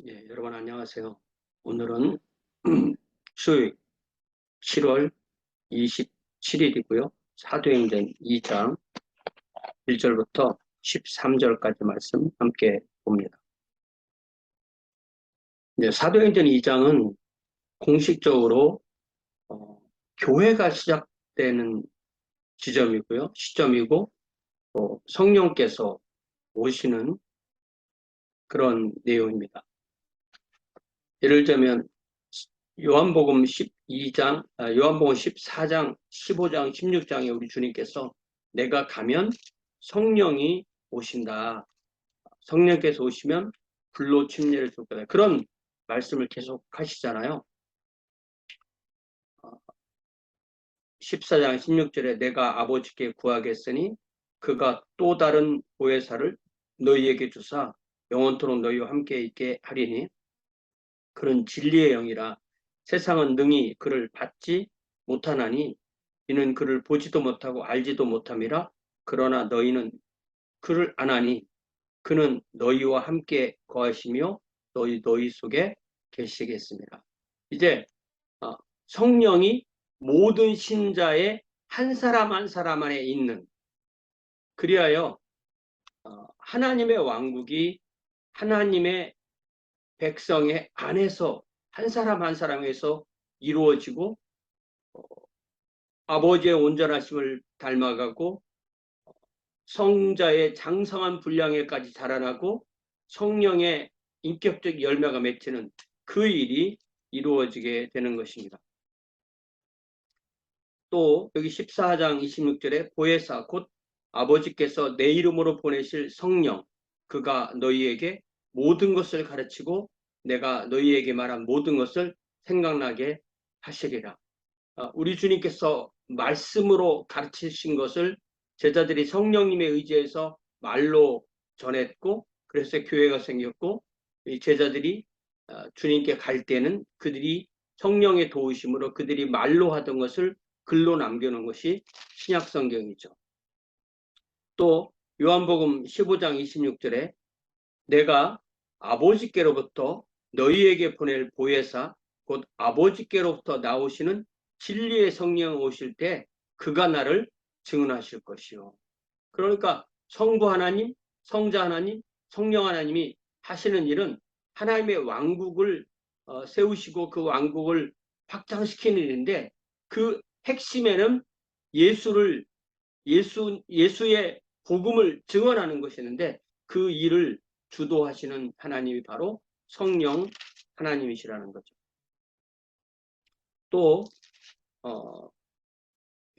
여러분 안녕하세요. 오늘은 수요일 7월 27일이고요. 사도행전 2장 1절부터 13절까지 말씀 함께 봅니다. 사도행전 2장은 공식적으로 교회가 시작되는 지점이고요. 시점이고 성령께서 오시는 그런 내용입니다. 예를 들면 요한복음 14장, 15장, 16장에 우리 주님께서 내가 가면 성령이 오신다. 성령께서 오시면 불로 침례를 줄 거다. 그런 말씀을 계속 하시잖아요. 14장 16절에 내가 아버지께 구하겠으니 그가 또 다른 보혜사를 너희에게 주사 영원토록 너희와 함께 있게 하리니 그런 진리의 영이라 세상은 능히 그를 받지 못하나니 이는 그를 보지도 못하고 알지도 못함이라. 그러나 너희는 그를 아나니 그는 너희와 함께 거하시며 너희 속에 계시겠습니다. 이제 성령이 모든 신자의 한 사람 한 사람 안에 있는, 그리하여 하나님의 왕국이 하나님의 백성의 안에서 한 사람 한 사람에서 이루어지고 아버지의 온전하심을 닮아가고 성자의 장성한 분량에까지 자라나고 성령의 인격적 열매가 맺히는 그 일이 이루어지게 되는 것입니다. 또 여기 14장 26절에 보혜사 곧 아버지께서 내 이름으로 보내실 성령 그가 너희에게 모든 것을 가르치고 내가 너희에게 말한 모든 것을 생각나게 하시리라. 우리 주님께서 말씀으로 가르치신 것을 제자들이 성령님의 의지에서 말로 전했고 그래서 교회가 생겼고 제자들이 주님께 갈 때는 그들이 성령의 도우심으로 그들이 말로 하던 것을 글로 남겨놓은 것이 신약성경이죠. 또 요한복음 15장 26절에 내가 아버지께로부터 너희에게 보낼 보혜사 곧 아버지께로부터 나오시는 진리의 성령 오실 때 그가 나를 증언하실 것이요. 그러니까 성부 하나님, 성자 하나님, 성령 하나님이 하시는 일은 하나님의 왕국을 세우시고 그 왕국을 확장시키는 일인데 그 핵심에는 예수의 복음을 증언하는 것이었는데 그 일을 주도하시는 하나님이 바로 성령 하나님이시라는 거죠. 또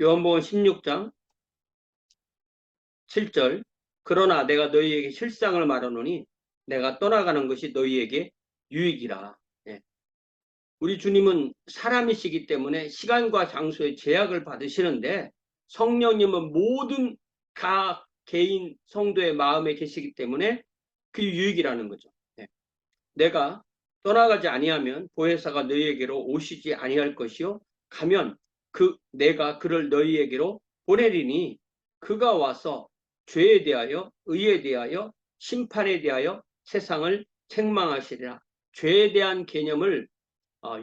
요한복음 16장 7절 그러나 내가 너희에게 실상을 말하노니 내가 떠나가는 것이 너희에게 유익이라. 우리 주님은 사람이시기 때문에 시간과 장소의 제약을 받으시는데 성령님은 모든 각 개인 성도의 마음에 계시기 때문에 그 유익이라는 거죠. 내가 떠나가지 아니하면 보혜사가 너희에게로 오시지 아니할 것이요 가면 내가 그를 너희에게로 보내리니 그가 와서 죄에 대하여 의에 대하여 심판에 대하여 세상을 책망하시리라. 죄에 대한 개념을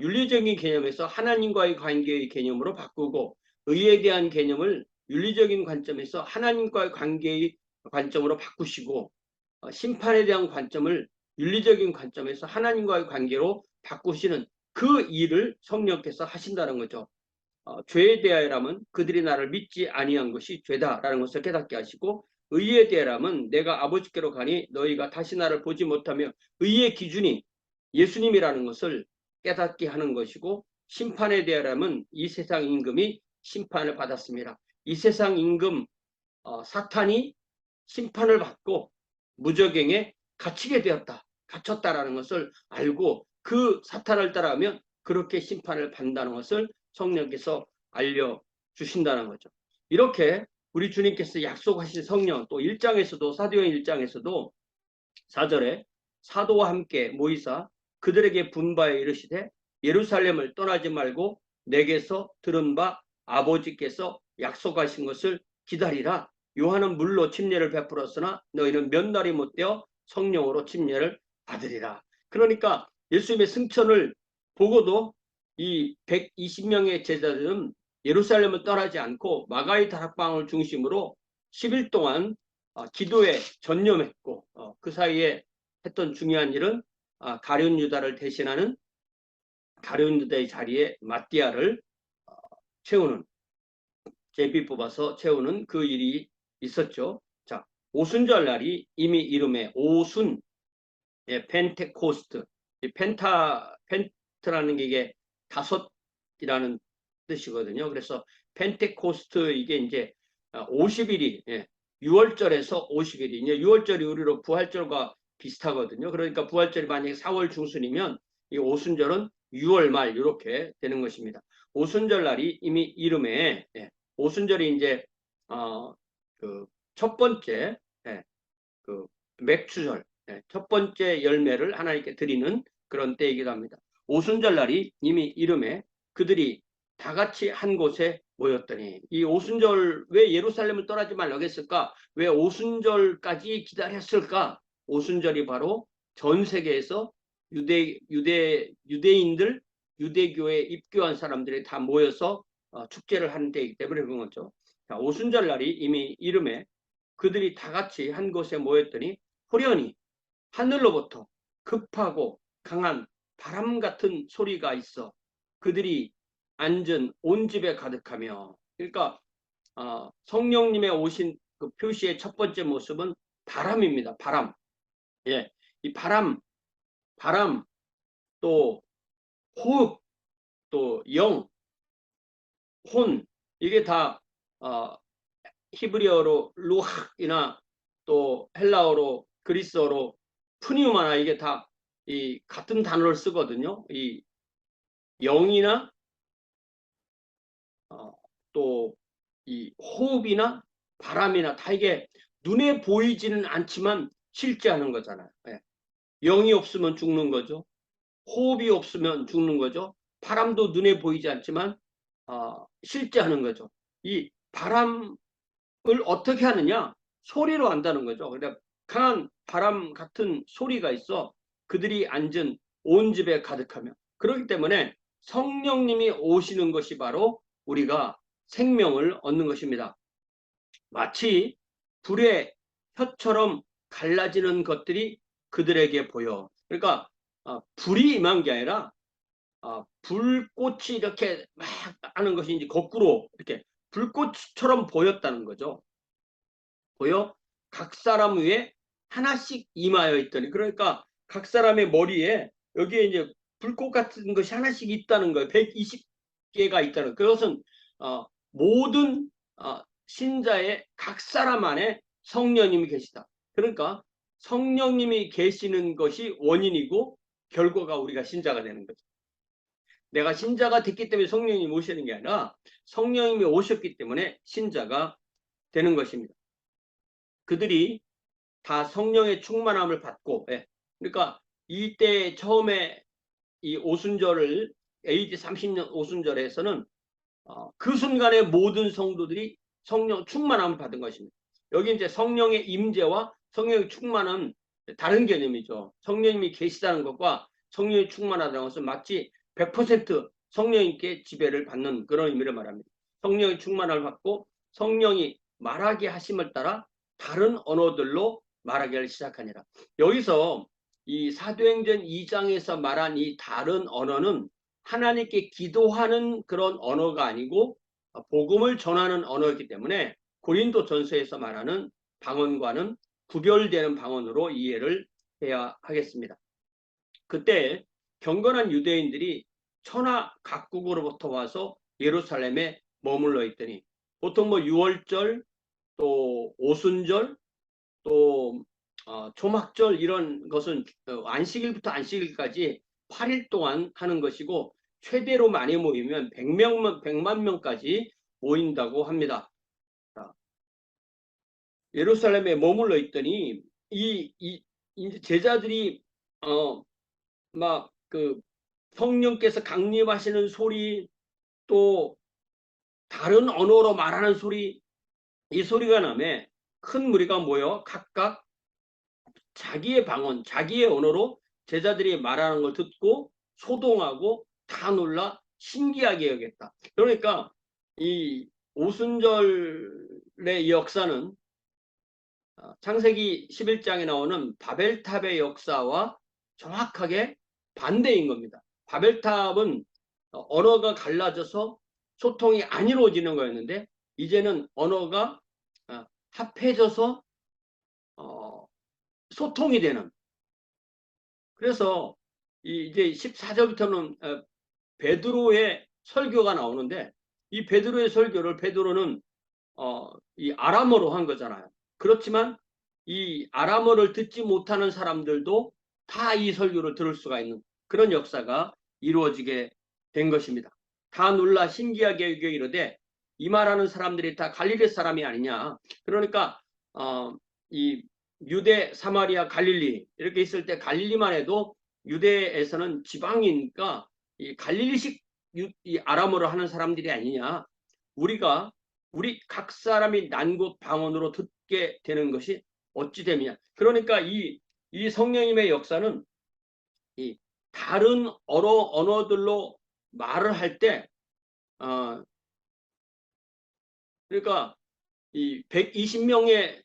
윤리적인 개념에서 하나님과의 관계의 개념으로 바꾸고 의에 대한 개념을 윤리적인 관점에서 하나님과의 관계의 관점으로 바꾸시고 심판에 대한 관점을 윤리적인 관점에서 하나님과의 관계로 바꾸시는 그 일을 성령께서 하신다는 거죠. 죄에 대하여라면 그들이 나를 믿지 아니한 것이 죄다라는 것을 깨닫게 하시고 의에 대하여라면 내가 아버지께로 가니 너희가 다시 나를 보지 못하며 의의 기준이 예수님이라는 것을 깨닫게 하는 것이고 심판에 대하여라면 이 세상 임금이 심판을 받았습니다. 이 세상 임금 사탄이 심판을 받고 무저갱에 갇히게 되었다. 갇혔다라는 것을 알고 그 사탄을 따라하면 그렇게 심판을 받는다는 것을 성령께서 알려주신다는 거죠. 이렇게 우리 주님께서 약속하신 성령 또 1장에서도 사도행 1장에서도 4절에 사도와 함께 모이사 그들에게 분바에 이르시되 예루살렘을 떠나지 말고 내게서 들은 바 아버지께서 약속하신 것을 기다리라. 요한은 물로 침례를 베풀었으나 너희는 몇 날이 못되어 성령으로 침례를 받으리라. 그러니까 예수님의 승천을 보고도 이 120명의 제자들은 예루살렘을 떠나지 않고 마가의 다락방을 중심으로 10일 동안 기도에 전념했고 그 사이에 했던 중요한 일은 가룟 유다를 대신하는 가룟 유다의 자리에 마띠아를 채우는, 제비 뽑아서 채우는 그 일이 있었죠. 자, 오순절 날이 이미 이름에 오순, 펜테코스트, 펜트라는 게 이게 다섯이라는 뜻이거든요. 그래서 펜테코스트 이게 이제 50일이 6월절에서 50일이 이제 6월절이 우리로 부활절과 비슷하거든요. 그러니까 부활절이 만약에 4월 중순이면 이 오순절은 6월 말 이렇게 되는 것입니다. 오순절 날이 이미 이름에 오순절이 이제 그 첫 번째 그 맥추절 첫 번째 열매를 하나님께 드리는 그런 때이기도 합니다. 오순절 날이 이미 이름에 그들이 다 같이 한 곳에 모였더니 이 오순절 왜 예루살렘을 떠나지 말라고 했을까? 왜 오순절까지 기다렸을까? 오순절이 바로 전 세계에서 유대인들 유대교에 입교한 사람들이 다 모여서 축제를 하는 때이기 때문에 그런 거죠. 자, 오순절 날이 이미 이름에 그들이 다 같이 한 곳에 모였더니 호련히 하늘로부터 급하고 강한 바람 같은 소리가 있어 그들이 앉은 온 집에 가득하며, 그러니까 성령님의 오신 그 표시의 첫 번째 모습은 바람입니다. 바람. 예, 이 바람, 또 호흡, 또 영, 혼, 이게 다 히브리어로 루하이나 또 헬라어로 그리스어로 푸니우마나 이게 다 이 같은 단어를 쓰거든요. 이 영이나 또 이 호흡이나 바람이나 다 이게 눈에 보이지는 않지만 실제하는 거잖아요. 예. 영이 없으면 죽는 거죠. 호흡이 없으면 죽는 거죠. 바람도 눈에 보이지 않지만 실제하는 거죠. 이 바람을 어떻게 하느냐? 소리로 한다는 거죠. 그러니까 강한 바람 같은 소리가 있어 그들이 앉은 온 집에 가득하며, 그렇기 때문에 성령님이 오시는 것이 바로 우리가 생명을 얻는 것입니다. 마치 불의 혀처럼 갈라지는 것들이 그들에게 보여. 그러니까 불이 임한 게 아니라 불꽃이 이렇게 막 하는 것이 이제 거꾸로 이렇게 불꽃처럼 보였다는 거죠. 보여 각 사람 위에 하나씩 임하여 있더니, 그러니까 각 사람의 머리에 여기에 이제 불꽃 같은 것이 하나씩 있다는 거예요. 120개가 있다는 거예요. 그것은 모든 신자의 각 사람 안에 성령님이 계시다. 그러니까 성령님이 계시는 것이 원인이고 결과가 우리가 신자가 되는 거죠. 내가 신자가 됐기 때문에 성령님이 오시는 게 아니라 성령님이 오셨기 때문에 신자가 되는 것입니다. 그들이 다 성령의 충만함을 받고, 그러니까 이때 처음에 이 오순절을 AD 30년 오순절에서는 그 순간에 모든 성도들이 성령 충만함을 받은 것입니다. 여기 이제 성령의 임재와 성령의 충만은 다른 개념이죠. 성령님이 계시다는 것과 성령이 충만하다는 것은 마치 100% 성령님께 지배를 받는 그런 의미를 말합니다. 성령의 충만함을 받고 성령이 말하게 하심을 따라 다른 언어들로 말하기를 시작하니라. 여기서 이 사도행전 2장에서 말한 이 다른 언어는 하나님께 기도하는 그런 언어가 아니고 복음을 전하는 언어이기 때문에 고린도 전서에서 말하는 방언과는 구별되는 방언으로 이해를 해야 하겠습니다. 그때 경건한 유대인들이 천하 각국으로부터 와서 예루살렘에 머물러 있더니 보통 뭐 6월절 또 오순절 또 초막절 이런 것은 안식일부터 안식일까지 8일 동안 하는 것이고 최대로 많이 모이면 100만 명까지 모인다고 합니다. 예루살렘에 머물러 있더니 이 제자들이 막 그 성령께서 강림하시는 소리 또 다른 언어로 말하는 소리, 이 소리가 나매 큰 무리가 모여 각각 자기의 방언, 자기의 언어로 제자들이 말하는 걸 듣고 소동하고 다 놀라 신기하게 여겼다. 그러니까 이 오순절의 역사는 창세기 11장에 나오는 바벨탑의 역사와 정확하게 반대인 겁니다. 바벨탑은 언어가 갈라져서 소통이 안 이루어지는 거였는데 이제는 언어가 합해져서 소통이 되는. 그래서 이제 14절부터는 베드로의 설교가 나오는데 이 베드로의 설교를 베드로는 이 아람어로 한 거잖아요. 그렇지만 이 아람어를 듣지 못하는 사람들도 다 이 설교를 들을 수가 있는 그런 역사가 이루어지게 된 것입니다. 다 놀라 신기하게 여겨 이르되 이 말하는 사람들이 다 갈릴리 사람이 아니냐. 그러니까 이 유대, 사마리아, 갈릴리 이렇게 있을 때 갈릴리만 해도 유대에서는 지방이니까 이 갈릴리식 이 아람어를 하는 사람들이 아니냐. 우리 각 사람이 난 곳 방언으로 듣게 되는 것이 어찌 됨이냐. 그러니까 이 성령님의 역사는 이 다른 언어들로 말을 할 때, 그러니까 이 120명의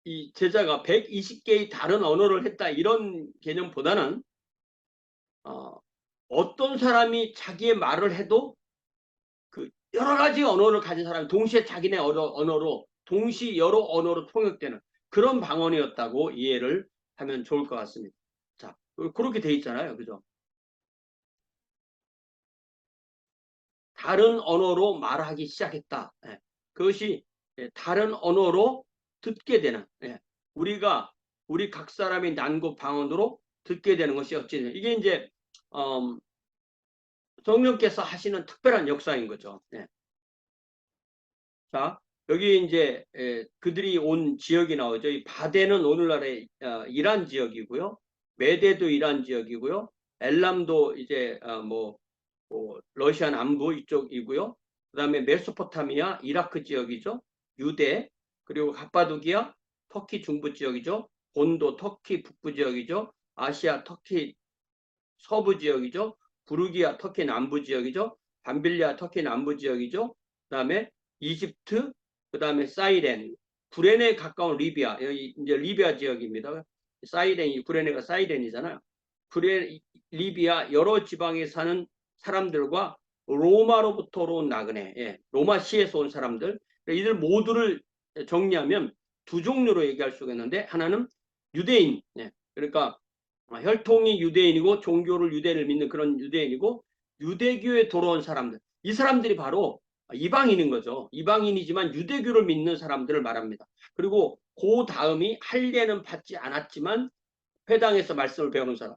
이 제자가 120개의 다른 언어를 했다 이런 개념보다는 어떤 사람이 자기의 말을 해도 그 여러 가지 언어를 가진 사람이 동시에 자기네 언어로 동시 여러 언어로 통역되는 그런 방언이었다고 이해를 하면 좋을 것 같습니다. 자, 그렇게 돼 있잖아요. 그죠? 다른 언어로 말하기 시작했다. 예. 그것이 다른 언어로 듣게 되는 우리 각 사람이 난곳 방언으로 듣게 되는 것이 어찌 이게 이제 성령께서 하시는 특별한 역사인 거죠. 예. 자, 여기 이제 그들이 온 지역이 나오죠. 이 바데는 오늘날의 이란 지역이고요. 메데도 이란 지역이고요. 엘람도 이제 뭐 러시아 남부 이쪽이고요. 그다음에 메소포타미아, 이라크 지역이죠. 유대, 그리고 갑바도기아, 터키 중부 지역이죠. 본도, 터키 북부 지역이죠. 아시아, 터키 서부 지역이죠. 부르기아, 터키 남부 지역이죠. 밤빌리아, 터키 남부 지역이죠. 그다음에 이집트, 그다음에 사이렌, 구레네 가까운 리비아, 여기 이제 리비아 지역입니다. 사이렌이 구레네가 사이렌이잖아요. 리비아 여러 지방에 사는 사람들과 로마로부터 온 나그네, 로마시에서 온 사람들, 이들 모두를 정리하면 두 종류로 얘기할 수가 있는데 하나는 유대인, 그러니까 혈통이 유대인이고 종교를 유대를 믿는 그런 유대인이고 유대교에 돌아온 사람들, 이 사람들이 바로 이방인인 거죠. 이방인이지만 유대교를 믿는 사람들을 말합니다. 그리고 그 다음이 할례는 받지 않았지만 회당에서 말씀을 배우는 사람.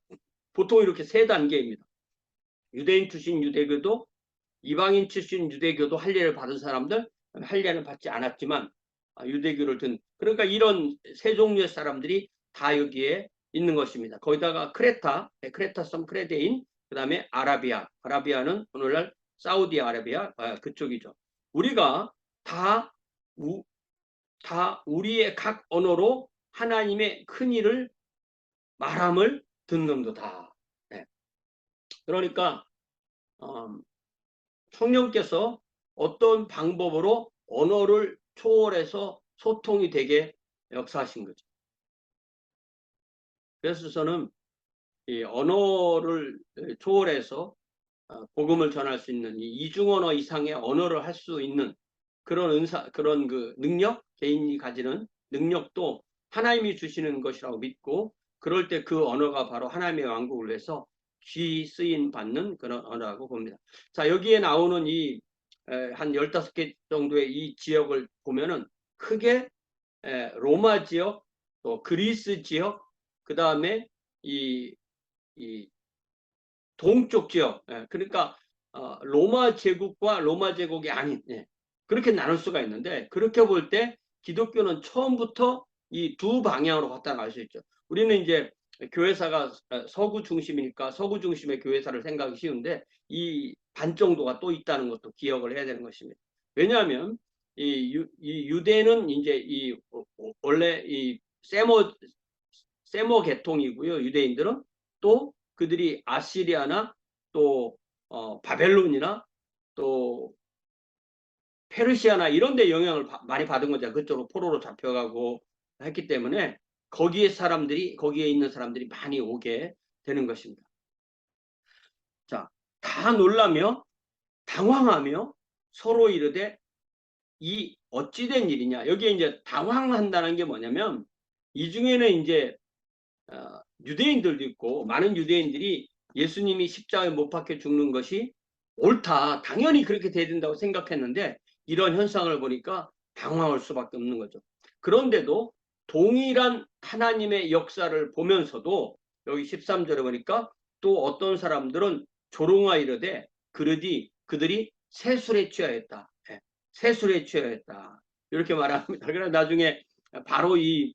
보통 이렇게 세 단계입니다. 유대인 출신 유대교도, 이방인 출신 유대교도 할례를 받은 사람들, 할례는 받지 않았지만 유대교를 든, 그러니까 이런 세 종류의 사람들이 다 여기에 있는 것입니다. 거기다가 크레타 섬 크레데인, 그 다음에 아라비아는 오늘날 사우디아라비아 그쪽이죠. 우리가 다 우리의 각 언어로 하나님의 큰 일을 말함을 듣는도다. 네. 그러니까 성령께서 어떤 방법으로 언어를 초월해서 소통이 되게 역사하신 거죠. 그래서 저는 이 언어를 초월해서 복음을 전할 수 있는 이 이중언어 이상의 언어를 할 수 있는 그런 그런 그 능력, 개인이 가지는 능력도 하나님이 주시는 것이라고 믿고, 그럴 때 그 언어가 바로 하나님의 왕국을 위해서 귀 쓰임 받는 그런 언어라고 봅니다. 자, 여기에 나오는 이 한 15개 정도의 이 지역을 보면은 크게 로마 지역, 또 그리스 지역, 그 다음에 이 동쪽 지역, 그러니까 로마 제국과 로마 제국이 아닌, 그렇게 나눌 수가 있는데, 그렇게 볼 때 기독교는 처음부터 이 두 방향으로 갔다 알 수 있죠. 우리는 이제 교회사가 서구 중심이니까 서구 중심의 교회사를 생각하기 쉬운데 이 반 정도가 또 있다는 것도 기억을 해야 되는 것입니다. 왜냐하면 이 유대는 이제 원래 이 세모 계통이고요. 유대인들은 또 그들이 아시리아나 또 바벨론이나 또 페르시아나 이런 데 영향을 많이 받은 거죠. 그쪽으로 포로로 잡혀가고 했기 때문에 거기에 있는 사람들이 많이 오게 되는 것입니다. 자, 다 놀라며 당황하며 서로 이르되 이 어찌된 일이냐. 여기에 이제 당황한다는 게 뭐냐면 이 중에는 이제 유대인들도 있고 많은 유대인들이 예수님이 십자가에 못 박혀 죽는 것이 옳다. 당연히 그렇게 돼야 된다고 생각했는데 이런 현상을 보니까 당황할 수밖에 없는 거죠. 그런데도 동일한 하나님의 역사를 보면서도 여기 13절에 보니까 또 어떤 사람들은 조롱하이르되 그들이 세술에 취하였다. 세술에 취하였다. 이렇게 말합니다. 그래서 나중에 바로 이제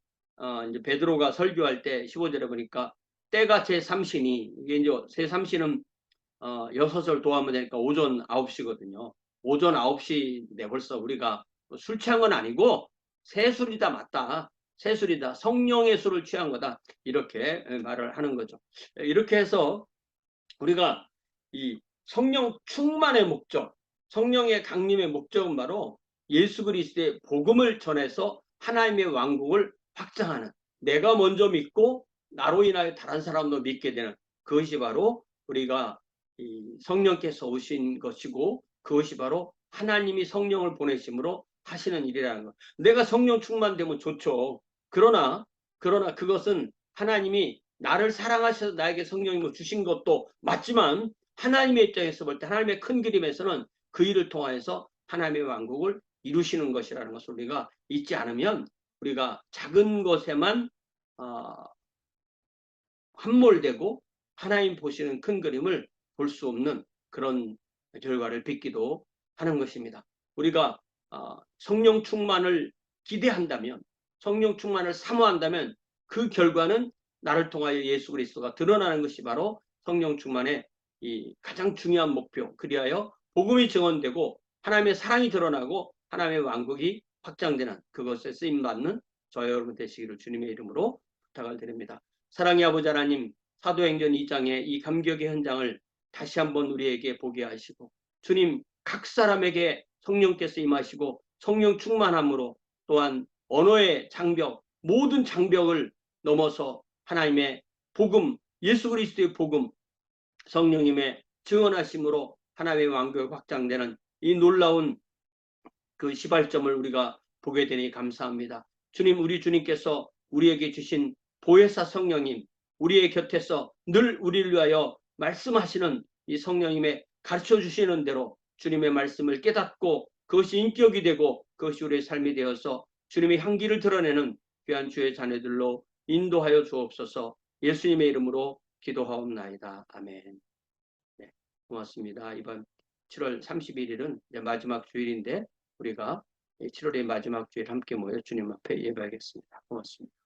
베드로가 설교할 때 15절에 보니까 때가 제3시니 이게 이제 제3시는 6을 도하면 되니까 오전 9시거든요. 오전 9시인데 벌써 우리가 술 취한 건 아니고 세술이다 맞다. 세술이다. 성령의 술을 취한 거다. 이렇게 말을 하는 거죠. 이렇게 해서 우리가 이 성령 충만의 목적, 성령의 강림의 목적은 바로 예수 그리스도의 복음을 전해서 하나님의 왕국을 확장하는, 내가 먼저 믿고 나로 인하여 다른 사람도 믿게 되는, 그것이 바로 우리가 이 성령께서 오신 것이고 그것이 바로 하나님이 성령을 보내심으로 하시는 일이라는 것. 내가 성령 충만되면 좋죠. 그러나 그것은 하나님이 나를 사랑하셔서 나에게 성령님을 주신 것도 맞지만 하나님의 입장에서 볼 때 하나님의 큰 그림에서는 그 일을 통하여서 하나님의 왕국을 이루시는 것이라는 것을 우리가 잊지 않으면 우리가 작은 것에만 함몰되고 하나님 보시는 큰 그림을 볼 수 없는 그런 결과를 빚기도 하는 것입니다. 우리가 성령 충만을 기대한다면, 성령 충만을 사모한다면 그 결과는 나를 통하여 예수 그리스도가 드러나는 것이 바로 성령 충만의 이 가장 중요한 목표. 그리하여 복음이 증언되고 하나님의 사랑이 드러나고 하나님의 왕국이 확장되는 그것에 쓰임받는 저와 여러분 되시기를 주님의 이름으로 부탁을 드립니다. 사랑의 아버지 하나님, 사도행전 2장의 이 감격의 현장을 다시 한번 우리에게 보게 하시고 주님 각 사람에게 성령께서 임하시고 성령 충만함으로 또한 언어의 장벽, 모든 장벽을 넘어서 하나님의 복음, 예수 그리스도의 복음, 성령님의 증언하심으로 하나님의 왕국이 확장되는 이 놀라운 그 시발점을 우리가 보게 되니 감사합니다. 주님, 우리 주님께서 우리에게 주신 보혜사 성령님, 우리의 곁에서 늘 우리를 위하여 말씀하시는 이 성령님의 가르쳐 주시는 대로 주님의 말씀을 깨닫고 그것이 인격이 되고 그것이 우리의 삶이 되어서 주님의 향기를 드러내는 귀한 주의 자녀들로 인도하여 주옵소서. 예수님의 이름으로 기도하옵나이다. 아멘. 네, 고맙습니다. 이번 7월 31일은 마지막 주일인데 우리가 7월의 마지막 주일 함께 모여 주님 앞에 예배하겠습니다. 고맙습니다.